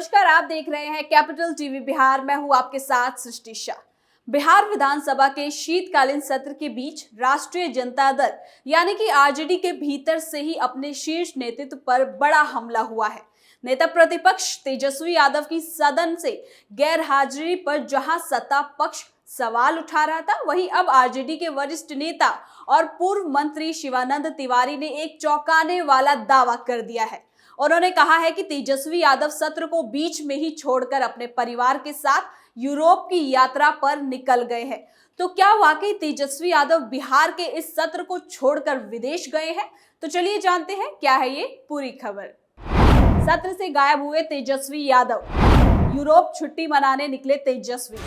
नमस्कार, आप देख रहे हैं कैपिटल टीवी बिहार। मैं हूं आपके साथ सृष्टि शाह। बिहार विधानसभा के शीतकालीन सत्र के बीच राष्ट्रीय जनता दल यानी कि आरजेडी के भीतर से ही अपने शीर्ष नेतृत्व पर बड़ा हमला हुआ है। नेता प्रतिपक्ष तेजस्वी यादव की सदन से गैर हाजिरी पर जहां सत्ता पक्ष सवाल उठा रहा था, वहीं अब आरजेडी के वरिष्ठ नेता और पूर्व मंत्री शिवानंद तिवारी ने एक चौंकाने वाला दावा कर दिया है। उन्होंने कहा है कि तेजस्वी यादव सत्र को बीच में ही छोड़कर अपने परिवार के साथ यूरोप की यात्रा पर निकल गए हैं। तो क्या वाकई तेजस्वी यादव बिहार के इस सत्र को छोड़कर विदेश गए हैं? तो चलिए जानते हैं क्या है ये पूरी खबर। सत्र से गायब हुए तेजस्वी यादव, यूरोप छुट्टी मनाने निकले तेजस्वी।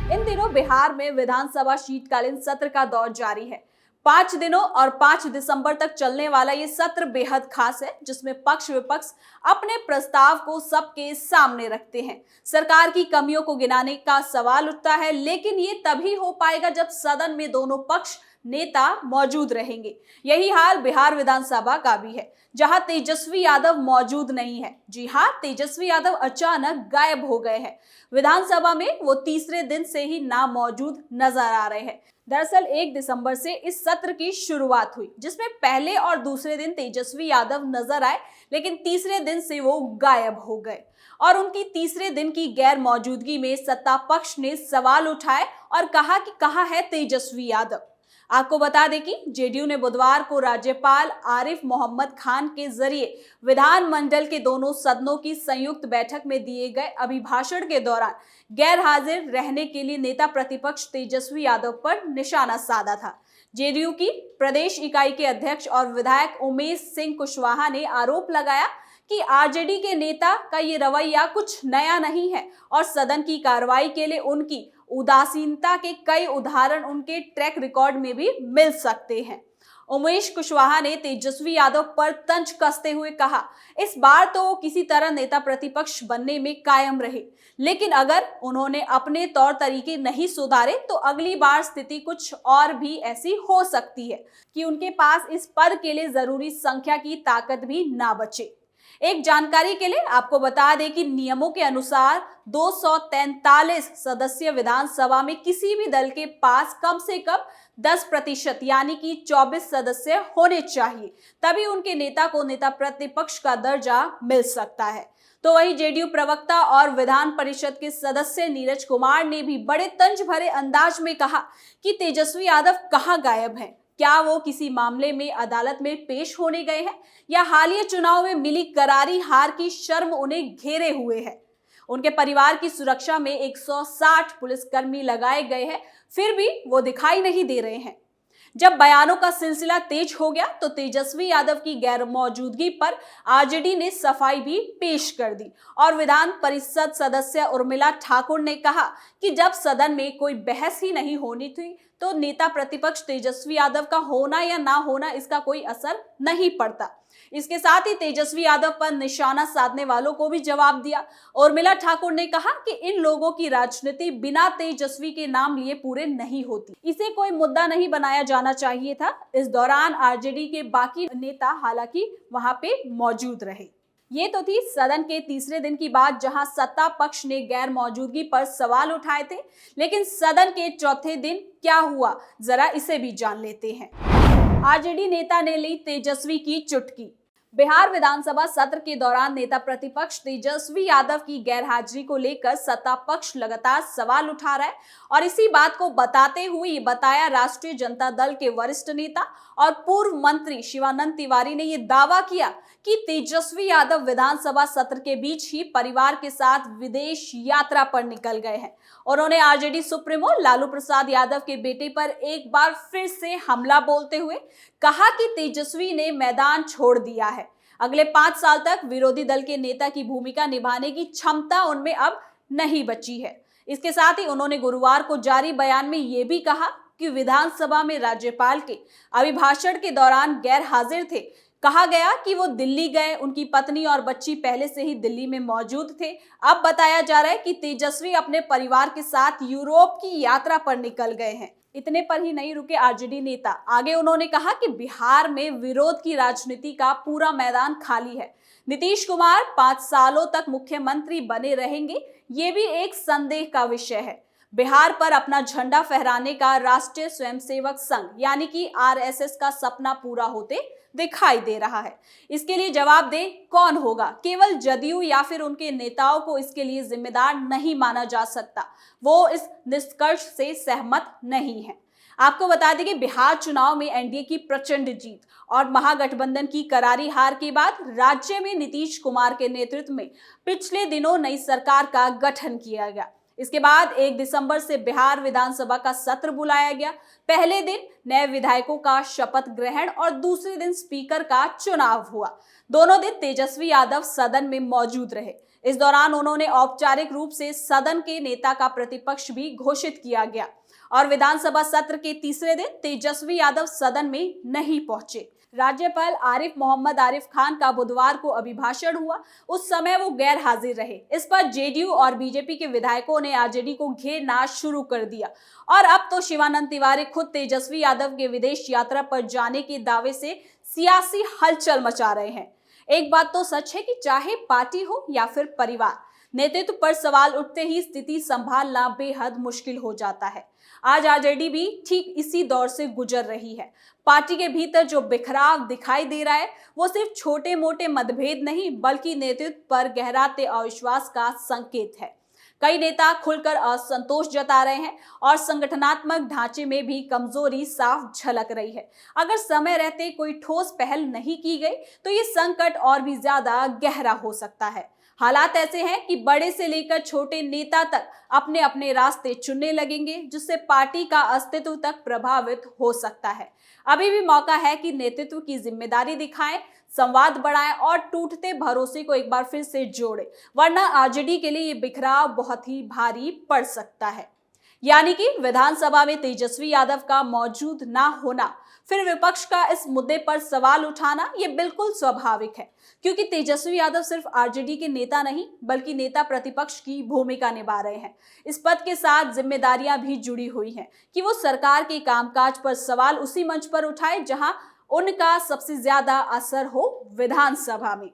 इन दिनों बिहार में विधानसभा शीतकालीन सत्र का दौर जारी है। 5 दिनों और 5 दिसंबर तक चलने वाला ये सत्र बेहद खास है, जिसमें पक्ष विपक्ष अपने प्रस्ताव को सबके सामने रखते हैं। सरकार की कमियों को गिनाने का सवाल उठता है, लेकिन ये तभी हो पाएगा जब सदन में दोनों पक्ष नेता मौजूद रहेंगे। यही हाल बिहार विधानसभा का भी है, जहां तेजस्वी यादव मौजूद नहीं है। जी हां, तेजस्वी यादव अचानक गायब हो गए हैं। विधानसभा में वो तीसरे दिन से ही ना मौजूद नजर आ रहे हैं। दरअसल 1 दिसंबर से इस सत्र की शुरुआत हुई, जिसमें पहले और दूसरे दिन तेजस्वी यादव नजर आए, लेकिन तीसरे दिन से वो गायब हो गए और उनकी तीसरे दिन की गैर मौजूदगी में सत्ता पक्ष ने सवाल उठाए और कहा कि कहाँ है तेजस्वी यादव। आपको बता दें कि जेडीयू ने बुधवार को राज्यपाल आरिफ मोहम्मद खान के जरिए विधानमंडल के दोनों सदनों की संयुक्त बैठक में दिए गए अभिभाषण के दौरान गैर हाजिर रहने के लिए नेता प्रतिपक्ष तेजस्वी यादव पर निशाना साधा था। जेडीयू की प्रदेश इकाई के अध्यक्ष और विधायक उमेश सिंह कुशवाहा ने आरोप लगाया कि आरजेडी के नेता का ये रवैया कुछ नया नहीं है और सदन की कार्रवाई के लिए उनकी उदासीनता के कई उदाहरण उनके ट्रैक रिकॉर्ड में भी मिल सकते हैं। उमेश कुशवाहा ने तेजस्वी यादव पर तंज कसते हुए कहा, इस बार तो वो किसी तरह नेता प्रतिपक्ष बनने में कायम रहे, लेकिन अगर उन्होंने अपने तौर तरीके नहीं सुधारे तो अगली बार स्थिति कुछ और भी ऐसी हो सकती है कि उनके पास इस पद के लिए जरूरी संख्या की ताकत भी ना बचे। एक जानकारी के लिए आपको बता दें कि नियमों के अनुसार 243 सदस्यीय विधानसभा में किसी भी दल के पास कम से कम 10% यानी कि 24 सदस्य होने चाहिए, तभी उनके नेता को नेता प्रतिपक्ष का दर्जा मिल सकता है। तो वहीं जेडीयू प्रवक्ता और विधान परिषद के सदस्य नीरज कुमार ने भी बड़े तंज भरे अंदाज में कहा कि तेजस्वी यादव कहां गायब हैं। क्या वो किसी मामले में अदालत में पेश होने गए हैं या हालिया चुनाव में मिली करारी हार की शर्म उन्हें घेरे हुए है। उनके परिवार की सुरक्षा में 160 पुलिसकर्मी लगाए गए हैं, फिर भी वो दिखाई नहीं दे रहे हैं। जब बयानों का सिलसिला तेज हो गया तो तेजस्वी यादव की गैर मौजूदगी पर आरजेडी ने सफाई भी पेश कर दी और विधान परिषद सदस्य उर्मिला ठाकुर ने कहा कि जब सदन में कोई बहस ही नहीं होनी थी तो नेता प्रतिपक्ष तेजस्वी यादव का होना या ना होना इसका कोई असर नहीं पड़ता। इसके साथ ही तेजस्वी यादव पर निशाना साधने वालों को भी जवाब दिया। उर्मिला ठाकुर ने कहा कि इन लोगों की राजनीति बिना तेजस्वी के नाम लिए पूरे नहीं होती, इसे कोई मुद्दा नहीं बनाया जाना चाहिए था। इस दौरान आरजेडी के बाकी नेता हालांकि वहां पे मौजूद रहे। ये तो थी सदन के तीसरे दिन की बात, जहां सत्ता पक्ष ने गैर मौजूदगी पर सवाल उठाए थे, लेकिन सदन के चौथे दिन क्या हुआ, जरा इसे भी जान लेते हैं। आरजेडी नेता ने ली तेजस्वी की चुटकी। बिहार विधानसभा सत्र के दौरान नेता प्रतिपक्ष तेजस्वी यादव की गैरहाजिरी को लेकर सत्ता पक्ष लगातार सवाल उठा रहा है और इसी बात को बताते हुए बताया राष्ट्रीय जनता दल के वरिष्ठ नेता और पूर्व मंत्री शिवानंद तिवारी ने यह दावा किया कि तेजस्वी यादव विधानसभा सत्र के बीच ही परिवार के साथ विदेश यात्रा पर निकल गए हैं। उन्होंने आरजेडी सुप्रीमो लालू प्रसाद यादव के बेटे पर एक बार फिर से हमला बोलते हुए कहा कि तेजस्वी ने मैदान छोड़ दिया है। अगले 5 साल तक विरोधी दल के नेता की भूमिका निभाने की क्षमता उनमें अब नहीं बची है। इसके साथ ही उन्होंने गुरुवार को जारी बयान में यह भी कहा कि विधानसभा में राज्यपाल के अभिभाषण के दौरान गैर हाजिर थे। कहा गया कि वो दिल्ली गए, उनकी पत्नी और बच्ची पहले से ही दिल्ली में मौजूद थे। अब बताया जा रहा है कि तेजस्वी अपने परिवार के साथ यूरोप की यात्रा पर निकल गए हैं। इतने पर ही नहीं रुके आरजेडी नेता, आगे उन्होंने कहा कि बिहार में विरोध की राजनीति का पूरा मैदान खाली है। नीतीश कुमार 5 सालों तक मुख्यमंत्री बने रहेंगे, ये भी एक संदेह का विषय है। बिहार पर अपना झंडा फहराने का राष्ट्रीय स्वयंसेवक संघ यानी कि आरएसएस का सपना पूरा होते दिखाई दे रहा है। इसके लिए जवाबदेह कौन होगा? केवल जदयू या फिर उनके नेताओं को इसके लिए जिम्मेदार नहीं माना जा सकता। वो इस निष्कर्ष से सहमत नहीं है। आपको बता दें कि बिहार चुनाव में एनडीए की प्रचंड जीत और महागठबंधन की करारी हार के बाद राज्य में नीतीश कुमार के नेतृत्व में पिछले दिनों नई सरकार का गठन किया गया। इसके बाद 1 दिसंबर से बिहार विधानसभा का सत्र बुलाया गया। पहले दिन नए विधायकों का शपथ ग्रहण और दूसरे दिन स्पीकर का चुनाव हुआ। दोनों दिन तेजस्वी यादव सदन में मौजूद रहे। इस दौरान उन्होंने औपचारिक रूप से सदन के नेता का प्रतिपक्ष भी घोषित किया गया और विधानसभा सत्र के तीसरे दिन तेजस्वी यादव सदन में नहीं पहुंचे। राज्यपाल आरिफ मोहम्मद आरिफ खान का बुधवार को अभिभाषण हुआ, उस समय वो गैर हाजिर रहे। इस पर जेडीयू और बीजेपी के विधायकों ने आरजेडी को घेरना शुरू कर दिया और अब तो शिवानंद तिवारी खुद तेजस्वी यादव के विदेश यात्रा पर जाने के दावे से सियासी हलचल मचा रहे हैं। एक बात तो सच है कि चाहे पार्टी हो या फिर परिवार, नेतृत्व पर सवाल उठते ही स्थिति संभालना बेहद मुश्किल हो जाता है। आज आरजेडी भी ठीक इसी दौर से गुजर रही है। पार्टी के भीतर जो बिखराव दिखाई दे रहा है वो सिर्फ छोटे मोटे मतभेद नहीं बल्कि नेतृत्व पर गहराते अविश्वास का संकेत है। कई नेता खुलकर असंतोष जता रहे हैं और संगठनात्मक ढांचे में भी कमजोरी साफ झलक रही है। अगर समय रहते कोई ठोस पहल नहीं की गई तो ये संकट और भी ज्यादा गहरा हो सकता है। हालात ऐसे हैं कि बड़े से लेकर छोटे नेता तक अपने अपने रास्ते चुनने लगेंगे, जिससे पार्टी का अस्तित्व तक प्रभावित हो सकता है। अभी भी मौका है कि नेतृत्व की जिम्मेदारी दिखाएं, संवाद बढ़ाएं और टूटते भरोसे को एक बार फिर से जोड़ें, वरना आरजेडी के लिए ये बिखराव बहुत ही भारी पड़ सकता है। यानी कि विधानसभा में तेजस्वी यादव का मौजूद ना होना, फिर विपक्ष का इस मुद्दे पर सवाल उठाना, ये बिल्कुल स्वाभाविक है, क्योंकि तेजस्वी यादव सिर्फ आरजेडी के नेता नहीं बल्कि नेता प्रतिपक्ष की भूमिका निभा रहे हैं। इस पद के साथ जिम्मेदारियां भी जुड़ी हुई हैं कि वो सरकार के कामकाज पर सवाल उसी मंच पर उठाए जहां उनका सबसे ज्यादा असर हो, विधानसभा में।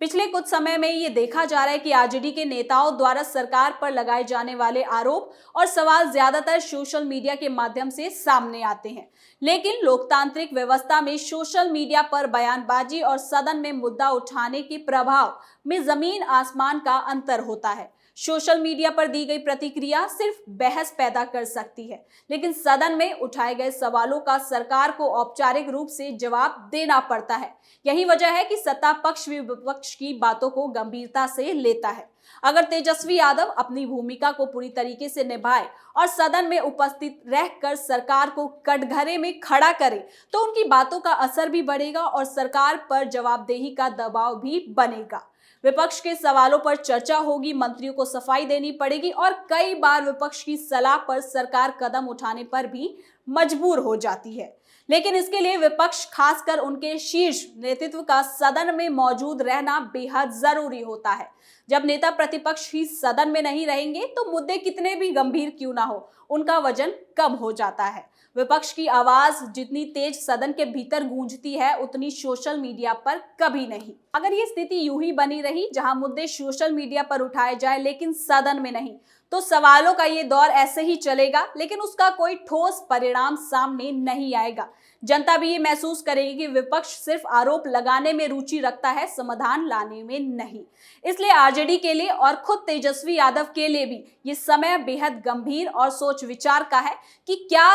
पिछले कुछ समय में ये देखा जा रहा है कि आरजेडी के नेताओं द्वारा सरकार पर लगाए जाने वाले आरोप और सवाल ज्यादातर सोशल मीडिया के माध्यम से सामने आते हैं। लेकिन लोकतांत्रिक व्यवस्था में सोशल मीडिया पर बयानबाजी और सदन में मुद्दा उठाने के प्रभाव में जमीन आसमान का अंतर होता है। सोशल मीडिया पर दी गई प्रतिक्रिया सिर्फ बहस पैदा कर सकती है, लेकिन सदन में उठाए गए सवालों का सरकार को औपचारिक रूप से जवाब देना पड़ता है। यही वजह है कि सत्ता पक्ष भी विपक्ष की बातों को गंभीरता से लेता है। अगर तेजस्वी यादव अपनी भूमिका को पूरी तरीके से निभाए और सदन में उपस्थित रहकर सरकार को कटघरे में खड़ा करे तो उनकी बातों का असर भी बढ़ेगा और सरकार पर जवाबदेही का दबाव भी बनेगा। विपक्ष के सवालों पर चर्चा होगी, मंत्रियों को सफाई देनी पड़ेगी और कई बार विपक्ष की सलाह पर सरकार कदम उठाने पर भी मजबूर हो जाती है। लेकिन इसके लिए विपक्ष, खासकर उनके शीर्ष नेतृत्व का सदन में मौजूद रहना बेहद जरूरी होता है। जब नेता प्रतिपक्ष ही सदन में नहीं रहेंगे तो मुद्दे कितने भी गंभीर क्यों ना हो, उनका वजन कम हो जाता है। विपक्ष की आवाज जितनी तेज सदन के भीतर गूंजती है उतनी सोशल मीडिया पर कभी नहीं। अगर ये स्थिति यूं ही बनी रही जहां मुद्दे सोशल मीडिया पर उठाए जाए लेकिन सदन में नहीं, तो सवालों का ये दौर ऐसे ही चलेगा, लेकिन उसका कोई ठोस परिणाम सामने नहीं आएगा। जनता भी ये महसूस करेगी कि विपक्ष सिर्फ आरोप लगाने में रुचि रखता है, समाधान लाने में नहीं। इसलिए आरजेडी के लिए और खुद तेजस्वी यादव के लिए भी ये समय बेहद गंभीर और सोच विचार का है कि क्या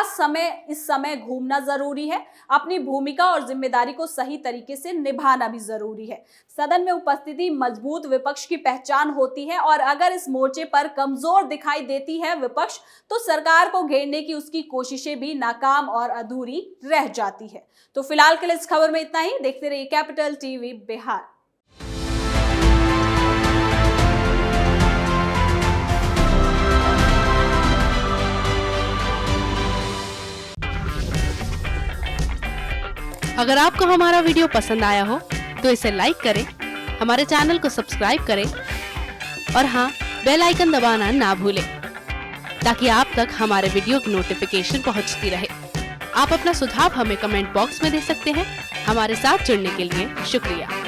इस समय घूमना जरूरी है, अपनी भूमिका और जिम्मेदारी को सही तरीके से निभाना भी जरूरी है। सदन में उपस्थिति मजबूत विपक्ष की पहचान होती है और अगर इस मोर्चे पर कमजोर दिखाई देती है विपक्ष, तो सरकार को घेरने की उसकी कोशिशें भी नाकाम और अधूरी रह जाती है। तो फिलहाल के लिए इस खबर में इतना ही। देखते रहिए कैपिटल टीवी बिहार। अगर आपको हमारा वीडियो पसंद आया हो तो इसे लाइक करें, हमारे चैनल को सब्सक्राइब करें और हाँ, बेल आइकन दबाना ना भूलें। ताकि आप तक हमारे वीडियो की नोटिफिकेशन पहुंचती रहे। आप अपना सुझाव हमें कमेंट बॉक्स में दे सकते हैं। हमारे साथ जुड़ने के लिए शुक्रिया।